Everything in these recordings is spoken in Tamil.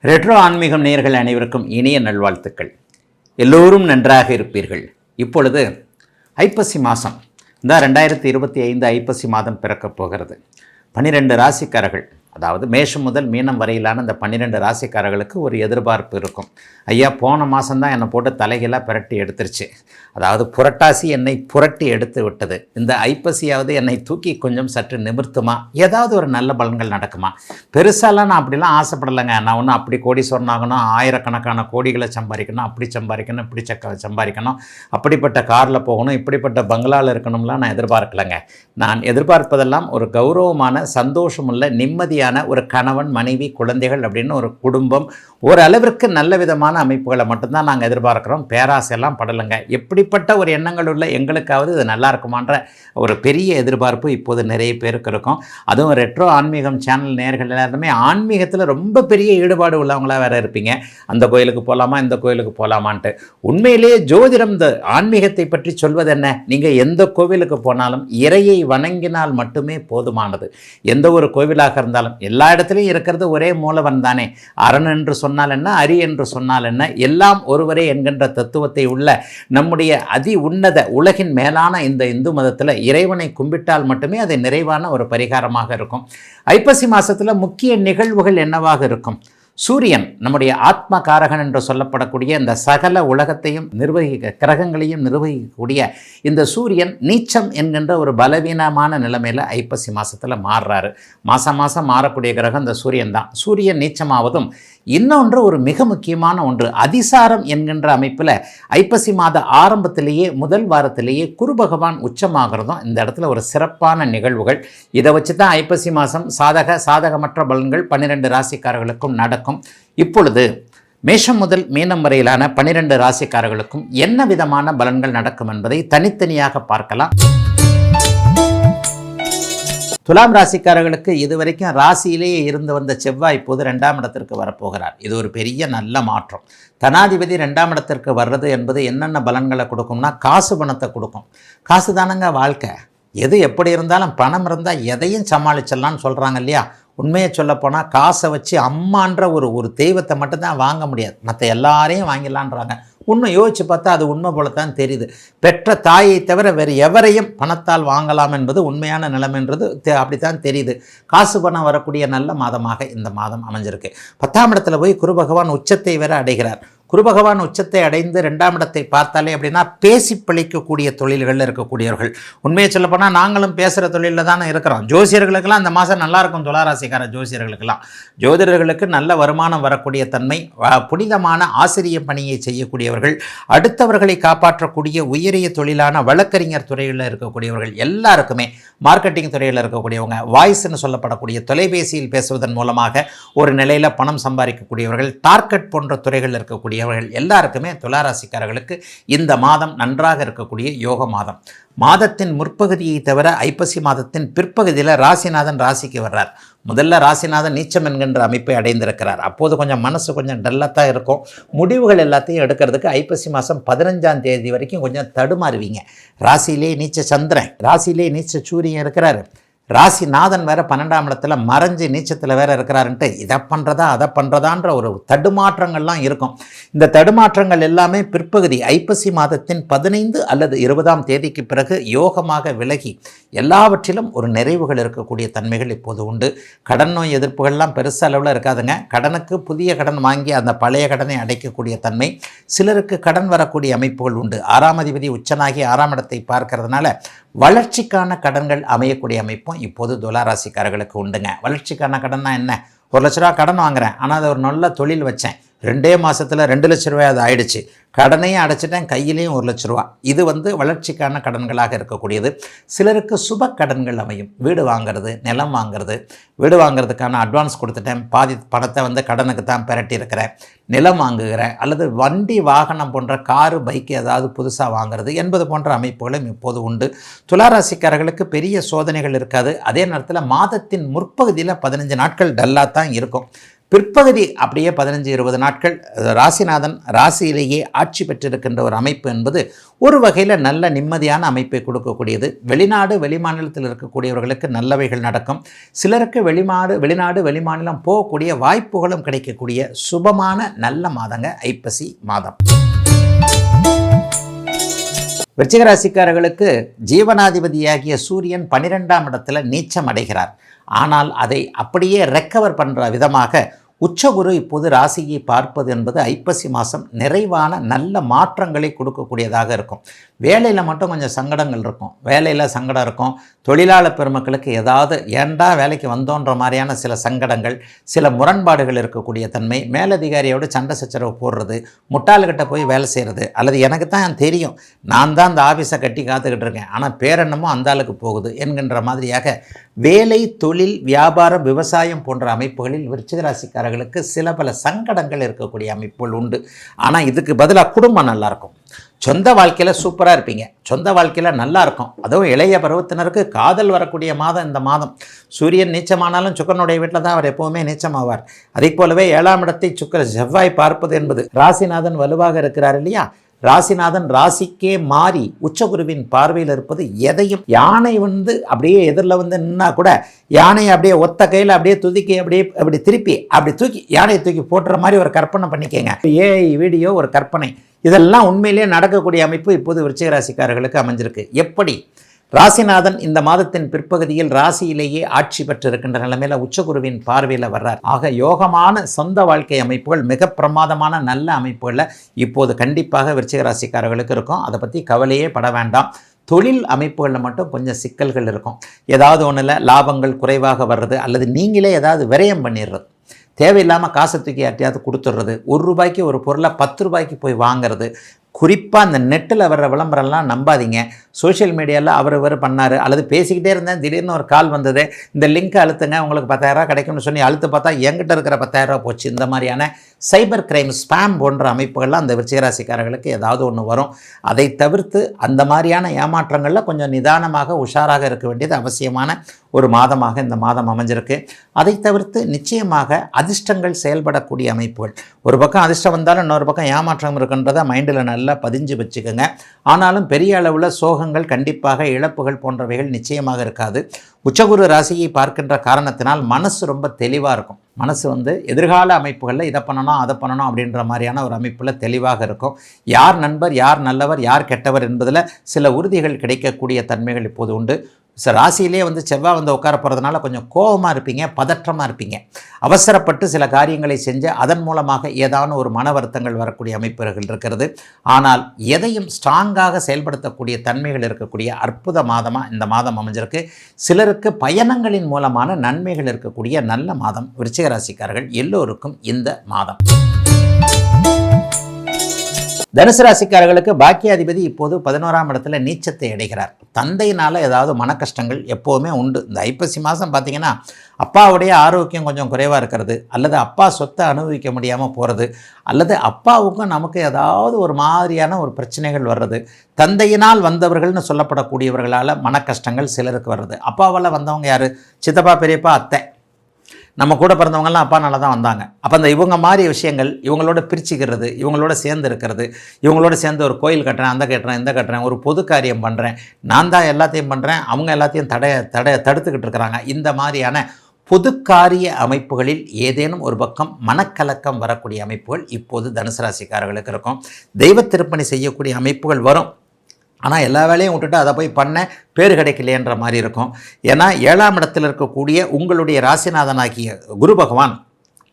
ரெட்ரோ ஆன்மீகம் நேயர்கள் அனைவருக்கும் இனிய நல்வாழ்த்துக்கள். எல்லோரும் நன்றாக இருப்பீர்கள். இப்பொழுது ஐப்பசி மாதம், இந்த 2025 ஐப்பசி மாதம் பிறக்கப் போகிறது. 12 ராசிக்காரர்கள், அதாவது மேஷம் முதல் மீனம் வரையிலான இந்த 12 ராசிக்காரர்களுக்கு ஒரு எதிர்பார்ப்பு இருக்கும். ஐயா, போன மாதம்தான் என்னை போட்டு தலைகளாக புரட்டி எடுத்துருச்சு, அதாவது புரட்டாசி என்னை புரட்டி எடுத்து விட்டது, இந்த ஐப்பசியாவது என்னை தூக்கி கொஞ்சம் சற்று நிமிர்த்துமா, ஏதாவது ஒரு நல்ல பலன்கள் நடக்குமா? பெருசாலாம் நான் அப்படிலாம் ஆசைப்படலைங்க. நான் ஒன்றும் அப்படி கோடீஸ்வரன் ஆகணும், ஆயிரக்கணக்கான கோடிகளை சம்பாதிக்கணும், அப்படி சம்பாதிக்கணும், இப்படி சம்பாதிக்கணும், அப்படிப்பட்ட காரில் போகணும், இப்படிப்பட்ட பங்களாவில் இருக்கணும்லாம் நான் எதிர்பார்க்கலைங்க. நான் எதிர்பார்ப்பதெல்லாம் ஒரு கௌரவமான, சந்தோஷமுள்ள, நிம்மதியான ஒரு கணவன், மனைவி, குழந்தைகள் அப்படின்னு ஒரு குடும்பம், ஓரளவிற்கு நல்ல விதமான அமைப்புகளை மட்டும்தான் நாங்கள் எதிர்பார்க்குறோம். பேராசையெல்லாம் படலைங்க. எப்படிப்பட்ட ஒரு எண்ணங்கள் உள்ள எங்களுக்காவது இது நல்லா இருக்குமான்ற ஒரு பெரிய எதிர்பார்ப்பு இப்போது நிறைய பேருக்கு இருக்கும். அதுவும் ரெட்ரோ ஆன்மீகம் சேனல் நேயர்கள் எல்லாருமே ஆன்மீகத்தில் ரொம்ப பெரிய ஈடுபாடு உள்ளவங்களாக வேறு இருப்பீங்க. அந்த கோயிலுக்கு போகலாமா, இந்த கோயிலுக்கு போகலாமான்ட்டு. உண்மையிலேயே ஜோதிடம் இந்த ஆன்மீகத்தை பற்றி சொல்வது என்ன? நீங்கள் எந்த கோவிலுக்கு போனாலும் இறையை வணங்கினால் மட்டுமே போதுமானது. எந்த ஒரு கோவிலாக இருந்தாலும் எல்லா இடத்துலையும் இருக்கிறது ஒரே மூலவன் தானே. அரண் என்று சொன்னால் என்ன, அரி என்று சொன்னால் என்ன, எல்லாம் ஒருவரே என்கின்ற தத்துவத்தை உள்ள நம்முடைய அதி உன்னத உலகின் மேலான இந்த இந்து மதத்தில் இறைவனை கும்பிட்டால் மட்டுமே அது நிறைவான ஒரு பரிகாரமாக இருக்கும். ஐப்பசி மாதத்தில் முக்கிய நிகழ்வுகள் என்னவாக இருக்கும்? சூரியன், நம்முடைய ஆத்ம காரகன் என்று சொல்லப்படக்கூடிய இந்த சகல உலகத்தையும் கிரகங்களையும் நிர்வகிக்கக்கூடிய இந்த சூரியன் நீச்சம் என்கின்ற ஒரு பலவீனமான நிலைமையில் ஐப்பசி மாதத்தில் மாறுறாரு. மாதம் மாறக்கூடிய கிரகம் இந்த சூரியன் தான். சூரியன் நீச்சமாவதும் இன்னொன்று ஒரு மிக முக்கியமான ஒன்று, அதிசாரம் என்கின்ற அமைப்பில் ஐப்பசி மாத ஆரம்பத்திலேயே முதல் வாரத்திலேயே குரு பகவான் உச்சமாகிறதும் இந்த இடத்துல ஒரு சிறப்பான நிகழ்வுகள். இதை வச்சு தான் ஐப்பசி மாதம் சாதகமற்ற பலன்கள் 12 ராசிக்காரர்களுக்கும் நடக்கும். இப்பொழுது மேஷம் முதல் மீனம் வரையிலான 12 ராசிக்காரர்களுக்கும் என்ன விதமான பலன்கள் நடக்கும் என்பதை தனித்தனியாக பார்க்கலாம். துலாம் ராசிக்காரர்களுக்கு இதுவரைக்கும் ராசியிலேயே இருந்து வந்த செவ்வாய் இப்போது 2ஆம் இடத்திற்கு வரப்போகிறார். இது ஒரு பெரிய நல்ல மாற்றம். தனாதிபதி 2ஆம் இடத்திற்கு வர்றது என்பது என்னென்ன பலன்களை கொடுக்கும்னா, காசு பணத்தை கொடுக்கும். காசு தானங்க வாழ்க்கை. எது எப்படி இருந்தாலும் பணம் இருந்தால் எதையும் சமாளிச்சிடலான்னு சொல்கிறாங்க இல்லையா? உண்மையை சொல்லப்போனால் காசை வச்சு அம்மான்ற ஒரு தெய்வத்தை மட்டும்தான் வாங்க முடியாது, மற்ற எல்லாரையும் வாங்கிடலான்றாங்க. உண்மை யோசித்து பார்த்தா அது உண்மை போலத்தான் தெரியுது. பெற்ற தாயை தவிர வேறு எவரையும் பணத்தால் வாங்கலாம் என்பது உண்மையான நிலைமைன்றது அப்படித்தான் தெரியுது. காசு பணம் வரக்கூடிய நல்ல மாதமாக இந்த மாதம் அமைஞ்சிருக்கு. 10ஆம் இடத்துல போய் குரு பகவான் உச்சத்தை வேற அடைகிறார். குரு பகவான் உச்சத்தை அடைந்து 2ஆம் இடத்தை பார்த்தாலே அப்படின்னா பேசி பிழைக்கக்கூடிய தொழில்களில் இருக்கக்கூடியவர்கள். உண்மையை சொல்லப்போனால் நாங்களும் பேசுகிற தொழிலில் தானே இருக்கிறோம். ஜோசியர்களுக்கெல்லாம் இந்த மாதம் நல்லாயிருக்கும். துளாராசிக்கார ஜோசியர்களுக்கெல்லாம், ஜோதிடர்களுக்கு நல்ல வருமானம் வரக்கூடிய தன்மை, புனிதமான ஆசிரிய பணியை செய்யக்கூடியவர்கள், அடுத்தவர்களை காப்பாற்றக்கூடிய உயரிய தொழிலான வழக்கறிஞர் துறையில் இருக்கக்கூடியவர்கள் எல்லாருக்குமே, மார்க்கெட்டிங் துறையில் இருக்கக்கூடியவங்க, வாய்ஸ்ன்னு சொல்லப்படக்கூடிய தொலைபேசியில் பேசுவதன் மூலமாக ஒரு நிலையில் பணம் சம்பாதிக்கக்கூடியவர்கள், டார்கெட் போன்ற துறைகள் இருக்கக்கூடிய எல்லாருக்குமே துளாராசிக்காரர்களுக்கு இந்த மாதம் நன்றாக இருக்கக்கூடிய யோக மாதம். மாதத்தின் முற்பகுதியை தவிர ஐப்பசி மாதத்தின் பிற்பகுதியில் ராசிநாதன் ராசிக்கு வர்றார். முதல்ல ராசிநாதன் நீச்சம் என்கின்ற அமைப்பை அடைந்திருக்கிறார். அப்போது கொஞ்சம் மனசு கொஞ்சம் டல்லாக தான் இருக்கும். முடிவுகள் எல்லாத்தையும் எடுக்கிறதுக்கு ஐப்பசி மாதம் 15ஆம் தேதி வரைக்கும் கொஞ்சம் தடுமாறுவீங்க. ராசியிலே நீச்ச சந்திரன், ராசியிலே நீச்ச சூரியன் இருக்கிறாரு. ராசிநாதன் வேற 12ஆம் இடத்துல மறைஞ்சு நீச்சத்தில் வேற இருக்கிறாருன்ட்டு இதை பண்ணுறதா அதை பண்ணுறதான்ற ஒரு தடுமாற்றங்கள்லாம் இருக்கும். இந்த தடுமாற்றங்கள் எல்லாமே பிற்பகுதி ஐப்பசி மாதத்தின் 15 அல்லது 20ஆம் தேதிக்கு பிறகு யோகமாக விலகி எல்லாவற்றிலும் ஒரு நிறைவுகள் இருக்கக்கூடிய தன்மைகள் இப்போது உண்டு. கடன் நோய் எதிர்ப்புகள்லாம் பெருசு அளவில் இருக்காதுங்க. கடனுக்கு புதிய கடன் வாங்கி அந்த பழைய கடனை அடைக்கக்கூடிய தன்மை, சிலருக்கு கடன் வரக்கூடிய அமைப்புகள் உண்டு. 6ஆம் அதிபதி உச்சனாகி 6ஆம் இடத்தை பார்க்கறதுனால வளர்ச்சிக்கான கடன்கள் அமையக்கூடிய அமைப்பும் இப்போது துளாராசிக்காரர்களுக்கு உண்டுங்க. வளர்ச்சிக்கான கடன்னா என்ன? 1 லட்ச ரூபா கடன் வாங்குறேன், ஆனால் அதை ஒரு நல்ல தொழில் வச்சேன், 2 மாதத்தில் 2 லட்ச ரூபாய் அது ஆயிடுச்சு, கடனையும் அடைச்சிட்டேன், கையிலையும் 1 லட்ச ரூபா. இது வளர்ச்சிக்கான கடன்களாக இருக்கக்கூடியது. சிலருக்கு சுப கடன்கள் அமையும். வீடு வாங்கிறது, நிலம் வாங்கிறது, வீடு வாங்கிறதுக்கான அட்வான்ஸ் கொடுத்துட்டேன், பாதி பணத்தை கடனுக்கு தான் பிரட்டி இருக்கிறேன், நிலம் வாங்குகிறேன், அல்லது வண்டி வாகனம் போன்ற காரு பைக்கு ஏதாவது புதுசாக வாங்கிறது என்பது போன்ற அமைப்புகளும் இப்போது உண்டு. துளாராசிக்காரர்களுக்கு பெரிய சோதனைகள் இருக்காது. அதே நேரத்தில் மாதத்தின் முற்பகுதியில் 15 நாட்கள் டல்லாக தான் இருக்கும். பிற்பகுதி அப்படியே 15-20 நாட்கள் ராசிநாதன் ராசியிலேயே ஆட்சி பெற்றிருக்கின்ற ஒரு அமைப்பு என்பது ஒரு வகையில் நல்ல நிம்மதியான அமைப்பை கொடுக்கக்கூடியது. வெளிநாடு வெளிமாநிலத்தில் இருக்கக்கூடியவர்களுக்கு நல்லவைகள் நடக்கும். சிலருக்கு வெளிநாடு வெளிமாநிலம் போகக்கூடிய வாய்ப்புகளும் கிடைக்கக்கூடிய சுபமான நல்ல மாதங்க ஐப்பசி மாதம். விருச்சிக ராசிக்காரர்களுக்கு ஜீவனாதிபதியாகிய சூரியன் 12ஆம் இடத்துல நீச்சம் அடைகிறார். ஆனால் அதை அப்படியே ரெக்கவர் பண்ணுற விதமாக உச்சகுரு இப்போது ராசியை பார்ப்பது என்பது ஐப்பசி மாதம் நிறைவான நல்ல மாற்றங்களை கொடுக்கக்கூடியதாக இருக்கும். வேலையில் மட்டும் கொஞ்சம் சங்கடங்கள் இருக்கும், வேலையில் சங்கடம் இருக்கும். தொழிலாளர் பெருமக்களுக்கு ஏதாவது ஏண்டா வேலைக்கு வந்தோன்ற மாதிரியான சில சங்கடங்கள், சில முரண்பாடுகள் இருக்கக்கூடிய தன்மை, மேலதிகாரியோடு சண்டை சச்சரவு போடுறது, முட்டாள்கிட்ட போய் வேலை செய்கிறது, அல்லது எனக்கு தான் தெரியும், நான் தான் அந்த ஆஃபீஸை கட்டி காத்துக்கிட்டு இருக்கேன், ஆனால் பேரென்னமோ அந்த ஆளுக்கு போகுது என்கின்ற மாதிரியாக வேலை, தொழில், வியாபாரம், விவசாயம் போன்ற அமைப்புகளில் விருச்சிக ராசிக்காரர்களுக்கு சில பல சங்கடங்கள் இருக்கக்கூடிய அமைப்புகள் உண்டு. ஆனால் இதுக்கு பதிலாக குடும்பம் நல்லாயிருக்கும். சொந்த வாழ்க்கையில் சூப்பராக இருப்பீங்க, சொந்த வாழ்க்கையில் நல்லா இருக்கும். அதுவும் இளைய பருவத்தினருக்கு காதல் வரக்கூடிய மாதம் இந்த மாதம். சூரியன் நீச்சமானாலும் சுக்கரனுடைய வீட்டில் தான் அவர் எப்போவுமே நீச்சமாவார். அதே போலவே 7ஆம் இடத்தை செவ்வாய் பார்ப்பது என்பது ராசிநாதன் வலுவாக இருக்கிறார் இல்லையா, ராசிநாதன் ராசிக்கே மாறி உச்சகுருவின் பார்வையில் இருப்பது எதையும், யானை அப்படியே எதிரில் நின்னா கூட யானையை அப்படியே ஒத்த கையில் அப்படியே துதிக்கி அப்படி திருப்பி அப்படி தூக்கி யானையை தூக்கி போட்டுற மாதிரி ஒரு கற்பனை பண்ணிக்கங்க. ஏஐ வீடியோ ஒரு கற்பனை, இதெல்லாம் உண்மையிலேயே நடக்கக்கூடிய அமைப்பு இப்போது விருச்சிக ராசிக்காரர்களுக்கு அமைஞ்சிருக்கு. எப்படி ராசிநாதன் இந்த மாதத்தின் பிற்பகுதியில் ராசியிலேயே ஆட்சி பெற்றிருக்கின்ற நிலைமையில் உச்சகுருவின் பார்வையில் வர்றார். ஆக யோகமான சொந்த வாழ்க்கை அமைப்புகள், மிக பிரமாதமான நல்ல அமைப்புகளில் இப்போது கண்டிப்பாக விருச்சிக ராசிக்காரர்களுக்கு இருக்கும். அதை பற்றி கவலையே பட வேண்டாம். தொழில் அமைப்புகளில் மட்டும் கொஞ்சம் சிக்கல்கள் இருக்கும். ஏதாவது ஒன்றில் லாபங்கள் குறைவாக வர்றது, அல்லது நீங்களே ஏதாவது விரயம் பண்ணிடுறது, தேவையில்லாமல் காசை தூக்கி யார்ட்டையாவது கொடுத்துட்றது, ₹1 ஒரு பொருளை ₹10 போய் வாங்கிறது. குறிப்பாக அந்த நெட்டில் வர்ற விளம்பரம்லாம் நம்பாதீங்க. சோஷியல் மீடியாவில் அவர் பண்ணார், அல்லது பேசிக்கிட்டே இருந்தேன், திடீர்னு ஒரு கால் வந்தது, இந்த லிங்க்கை அழுத்துங்க உங்களுக்கு 10,000 கிடைக்கும்னு சொல்லி அழுத்து பார்த்தா என்கிட்ட இருக்கிற 10,000 போச்சு. இந்த மாதிரியான சைபர் கிரைம், ஸ்பேம் போன்ற அமைப்புகள்லாம் அந்த விருச்சிகராசிக்காரர்களுக்கு ஏதாவது ஒன்று வரும். அதை தவிர்த்து அந்த மாதிரியான ஏமாற்றங்களில் கொஞ்சம் நிதானமாக உஷாராக இருக்க வேண்டியது அவசியமான ஒரு மாதமாக இந்த மாதம் அமைஞ்சிருக்கு. அதை தவிர்த்து நிச்சயமாக அதிர்ஷ்டங்கள் செயல்படக்கூடிய அமைப்புகள். ஒரு பக்கம் அதிர்ஷ்டம் வந்தாலும் இன்னொரு பக்கம் ஏமாற்றம் இருக்குன்றதை மைண்டில் நல்லா பதிஞ்சு வச்சுக்கோங்க. ஆனாலும் பெரிய அளவில் சோகங்கள், கண்டிப்பாக இழப்புகள் போன்றவைகள் நிச்சயமாக இருக்காது. உச்சகுரு ராசியை பார்க்கின்ற காரணத்தினால் மனசு ரொம்ப தெளிவாக இருக்கும். மனசு எதிர்கால அமைப்புகளில் இதை பண்ணணும் அதை பண்ணணும் அப்படின்ற மாதிரியான ஒரு அமைப்பில் தெளிவாக இருக்கும். யார் நண்பர், யார் நல்லவர், யார் கெட்டவர் என்பதில் சில உறுதிகள் கிடைக்கக்கூடிய தன்மைகள் இப்போது உண்டு. ராசியிலே செவ்வாய் உட்கார போகிறதுனால கொஞ்சம் கோபமாக இருப்பீங்க, பதற்றமாக இருப்பீங்க. அவசரப்பட்டு சில காரியங்களை செஞ்சு அதன் மூலமாக ஏதான ஒரு மன வருத்தங்கள் வரக்கூடிய அமைப்புகள் இருக்கிறது. ஆனால் எதையும் ஸ்ட்ராங்காக செயல்படுத்தக்கூடிய தன்மைகள் இருக்கக்கூடிய அற்புத மாதமாக இந்த மாதம் அமைஞ்சிருக்கு. சிலருக்கு பயணங்களின் மூலமான நன்மைகள் இருக்கக்கூடிய நல்ல மாதம் விருச்சிக ராசிக்காரர்கள் எல்லோருக்கும் இந்த மாதம். தனுசு ராசிக்காரர்களுக்கு பாக்கியாதிபதி இப்போது 11ஆம் இடத்துல நீச்சத்தை அடைகிறார். தந்தையினால் ஏதாவது மன கஷ்டங்கள் எப்போவுமே உண்டு. இந்த ஐப்பசி மாதம் பார்த்திங்கன்னா அப்பாவுடைய ஆரோக்கியம் கொஞ்சம் குறைவாக இருக்கிறது, அல்லது அப்பா சொத்தை அனுபவிக்க முடியாமல் போகிறது, அல்லது அப்பாவுக்கும் நமக்கு ஏதாவது ஒரு மாதிரியான ஒரு பிரச்சனைகள் வர்றது, தந்தையினால் வந்தவர்கள்னு சொல்லப்படக்கூடியவர்களால் மன கஷ்டங்கள் சிலருக்கு வர்றது. அப்பாவால் வந்தவங்க யார்? சித்தப்பா, பெரியப்பா, அத்தை. நம்ம கூட பிறந்தவங்கலாம் அப்பானால தான் வந்தாங்க. அப்போ அந்த இவங்க மாதிரி விஷயங்கள் இவங்களோட பிரிச்சுக்கிறது, இவங்களோட சேர்ந்து இருக்கிறது, இவங்களோட சேர்ந்து ஒரு கோயில் கட்டுறேன், அந்த கட்டுறேன், இந்த கட்டுறேன், ஒரு பொது காரியம் பண்ணுறேன், நான் தான் எல்லாத்தையும் பண்ணுறேன், அவங்க எல்லாத்தையும் தடுத்துக்கிட்டு இருக்கிறாங்க. இந்த மாதிரியான பொது காரிய அமைப்புகளில் ஏதேனும் ஒரு பக்கம் மனக்கலக்கம் வரக்கூடிய அமைப்புகள் இப்போது தனுசு ராசிக்காரர்களுக்கு இருக்கும். தெய்வ திருப்பணி செய்யக்கூடிய அமைப்புகள் வரும். ஆனால் எல்லா வேலையும் விட்டுட்டு அதை போய் பண்ண பேர் கிடைக்கலையன்ற மாதிரி இருக்கும். ஏன்னா 7ஆம் இடத்தில் இருக்கக்கூடிய உங்களுடைய ராசிநாதனாகிய குரு பகவான்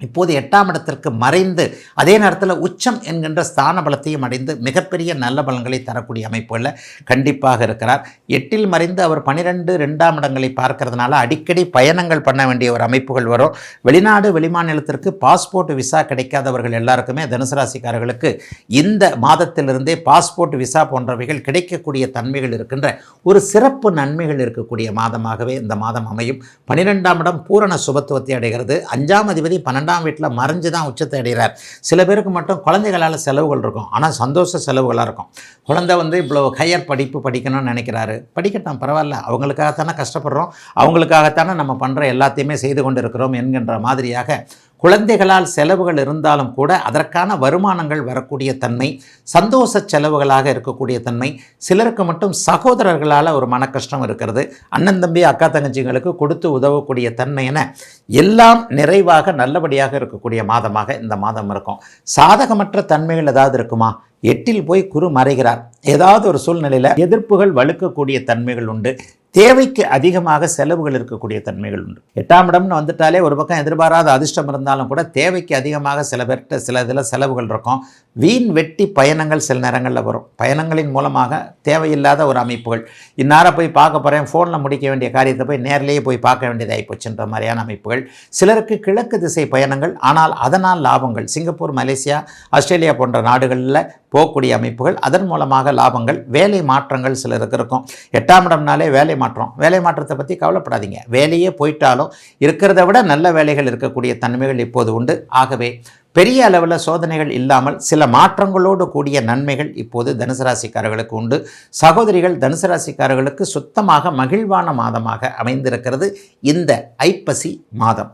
இப்போது 8ஆம் இடத்திற்கு மறைந்து அதே நேரத்தில் உச்சம் என்கின்ற ஸ்தான பலத்தையும் அடைந்து மிகப்பெரிய நல்ல பலன்களை தரக்கூடிய அமைப்புகளில் கண்டிப்பாக இருக்கிறார். 8இல் மறைந்து அவர் 12 2ஆம் இடங்களை பார்க்கறதுனால அடிக்கடி பயணங்கள் பண்ண வேண்டிய ஒரு அமைப்புகள் வரும். வெளிநாடு வெளிமாநிலத்திற்கு பாஸ்போர்ட் விசா கிடைக்காதவர்கள் எல்லாருக்குமே தனுசு ராசிக்காரர்களுக்கு இந்த மாதத்திலிருந்தே பாஸ்போர்ட் விசா போன்றவைகள் கிடைக்கக்கூடிய தன்மைகள் இருக்கின்ற ஒரு சிறப்பு நன்மைகள் இருக்கக்கூடிய மாதமாகவே இந்த மாதம் அமையும். 12ஆம் இடம் பூரண சுபத்துவத்தை அடைகிறது. 5ஆம் அதிபதி 12ஆம் வீட்டில் மறைஞ்சு தான் உச்சத்தை அடைகிறார். சில பேருக்கு மட்டும் குழந்தைகளால் செலவுகள் இருக்கும், ஆனால் சந்தோஷ செலவுகளாக இருக்கும். குழந்தை இவ்வளோ ஹையர் படிப்பு படிக்கணும்னு நினைக்கிறாரு, படிக்கட்டும், பரவாயில்ல, அவங்களுக்காகத்தானே கஷ்டப்படுறோம், அவங்களுக்காகத்தானே நம்ம பண்ணுற எல்லாத்தையுமே செய்து கொண்டு இருக்கிறோம் என்கின்ற மாதிரியாக குழந்தைகளால் செலவுகள் இருந்தாலும் கூட அதற்கான வருமானங்கள் வரக்கூடிய தன்மை, சந்தோஷ செலவுகளாக இருக்கக்கூடிய தன்மை, சிலருக்கு மட்டும் சகோதரர்களால் ஒரு மன கஷ்டம் இருக்கிறது, அண்ணன் தம்பி அக்கா தங்கச்சிங்களுக்கு கொடுத்து உதவக்கூடிய தன்மை என எல்லாம் நிறைவாக நல்லபடியாக இருக்கக்கூடிய மாதமாக இந்த மாதம் இருக்கும். சாதகமற்ற தன்மைகள் ஏதாவது இருக்குமா? 8ல் போய் குரு மறைகிறார். ஏதாவது ஒரு சூழ்நிலையில் எதிர்ப்புகள் வலுக்கக்கூடிய தன்மைகள் உண்டு. தேவைக்கு அதிகமாக செலவுகள் இருக்கக்கூடிய தன்மைகள் உண்டு. 8ஆம் இடம்னு வந்துட்டாலே ஒரு பக்கம் எதிர்பாராத அதிர்ஷ்டம் இருந்தாலும் கூட தேவைக்கு அதிகமாக சில பேர்கிட்ட சில இதில் செலவுகள் இருக்கும். வீண் வெட்டி பயணங்கள் சில நேரங்களில் வரும். பயணங்களின் மூலமாக தேவையில்லாத ஒரு அமைப்புகள், இந்நேரம் போய் பார்க்க போகிறேன், ஃபோனில் முடிக்க வேண்டிய காரியத்தை போய் நேரிலேயே போய் பார்க்க வேண்டியதாகி போச்சுன்ற மாதிரியான அமைப்புகள். சிலருக்கு கிழக்கு திசை பயணங்கள், ஆனால் அதனால் லாபங்கள். சிங்கப்பூர், மலேசியா, ஆஸ்திரேலியா போன்ற நாடுகளில் போகக்கூடிய அமைப்புகள், அதன் மூலமாக லாபங்கள். வேலை மாற்றங்கள் சிலருக்கு இருக்கும். 8ஆம் இடம்னாலே வேலை மாற்றம். வேலை மாற்றத்தை பற்றி கவலைப்படாதீங்க. வேலையே போயிட்டாலும் இருக்கிறத விட நல்ல வேலைகள் இருக்கக்கூடிய தன்மைகள் இப்போது உண்டு. ஆகவே பெரிய அளவில் சோதனைகள் இல்லாமல் சில மாற்றங்களோடு கூடிய நன்மைகள் இப்போது தனுசு ராசிக்காரர்களுக்கு உண்டு. சகோதரிகள் தனுசு ராசிக்காரர்களுக்கு சுத்தமாக மகிழ்வான மாதமாக அமைந்திருக்கிறது இந்த ஐப்பசி மாதம்.